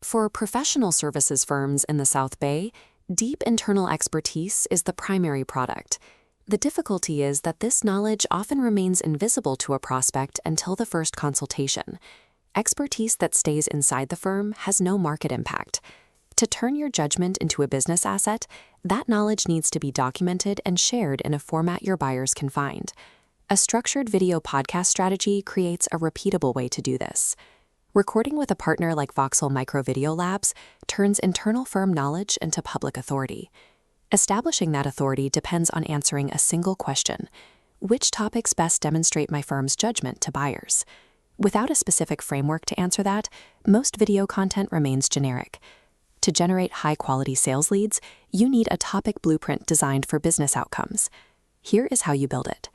For professional services firms in the South Bay, deep internal expertise is the primary product. The difficulty is that this knowledge often remains invisible to a prospect until the first consultation. Expertise that stays inside the firm has no market impact. To turn your judgment into a business asset, that knowledge needs to be documented and shared in a format your buyers can find. A structured video podcast strategy creates a repeatable way to do this. Recording with a partner like Voxel Micro Video Labs turns internal firm knowledge into public authority. Establishing that authority depends on answering a single question: which topics best demonstrate my firm's judgment to buyers? Without a specific framework to answer that, most video content remains generic. To generate high-quality sales leads, you need a topic blueprint designed for business outcomes. Here is how you build it.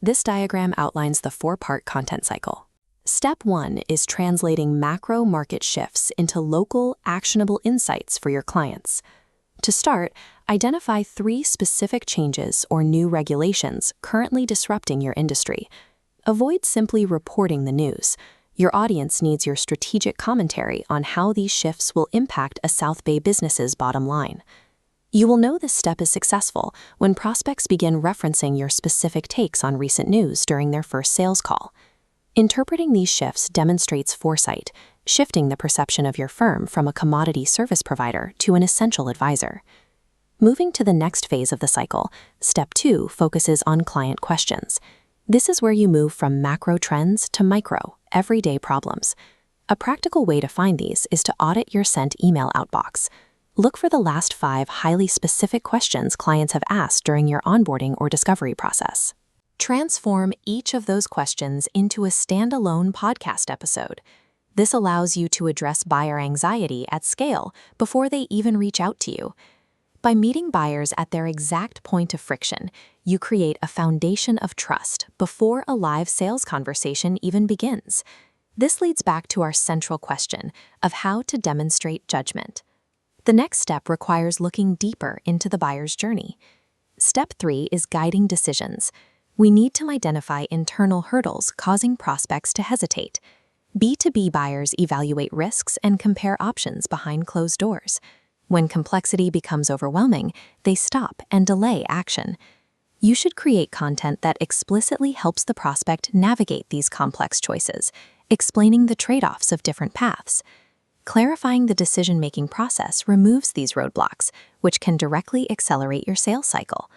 This diagram outlines the 4-part content cycle. Step 1 is translating macro market shifts into local, actionable insights for your clients. To start, identify 3 specific changes or new regulations currently disrupting your industry. Avoid simply reporting the news. Your audience needs your strategic commentary on how these shifts will impact a South Bay business's bottom line. You will know this step is successful when prospects begin referencing your specific takes on recent news during their first sales call. Interpreting these shifts demonstrates foresight, shifting the perception of your firm from a commodity service provider to an essential advisor. Moving to the next phase of the cycle, Step 2 focuses on client questions. This is where you move from macro trends to micro, everyday problems. A practical way to find these is to audit your sent email outbox. Look for the last 5 highly specific questions clients have asked during your onboarding or discovery process. Transform each of those questions into a standalone podcast episode. This allows you to address buyer anxiety at scale before they even reach out to you. By meeting buyers at their exact point of friction, you create a foundation of trust before a live sales conversation even begins. This leads back to our central question of how to demonstrate judgment. The next step requires looking deeper into the buyer's journey. Step 3 is guiding decisions. We need to identify internal hurdles causing prospects to hesitate. B2B buyers evaluate risks and compare options behind closed doors. When complexity becomes overwhelming, they stop and delay action. You should create content that explicitly helps the prospect navigate these complex choices, explaining the trade-offs of different paths. Clarifying the decision-making process removes these roadblocks, which can directly accelerate your sales cycle.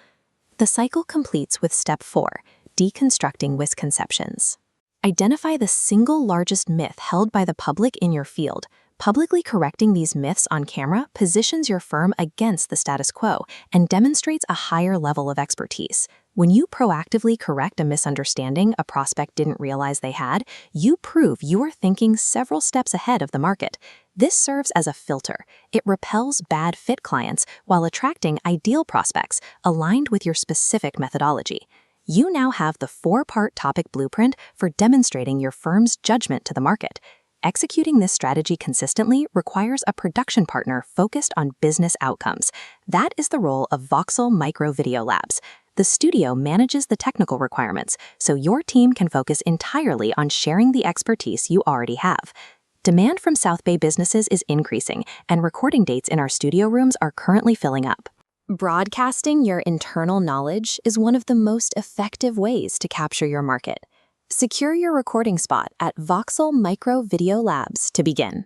The cycle completes with Step 4, Deconstructing misconceptions. Identify the single largest myth held by the public in your field. Publicly correcting these myths on camera positions your firm against the status quo and demonstrates a higher level of expertise. When you proactively correct a misunderstanding a prospect didn't realize they had, you prove you are thinking several steps ahead of the market. This serves as a filter. It repels bad fit clients while attracting ideal prospects aligned with your specific methodology. You now have the 4-part topic blueprint for demonstrating your firm's judgment to the market. Executing this strategy consistently requires a production partner focused on business outcomes. That is the role of Voxel Micro Video Labs. The studio manages the technical requirements, so your team can focus entirely on sharing the expertise you already have. Demand from South Bay businesses is increasing, and recording dates in our studio rooms are currently filling up. Broadcasting your internal knowledge is one of the most effective ways to capture your market. Secure your recording spot at Voxel Micro Video Labs to begin.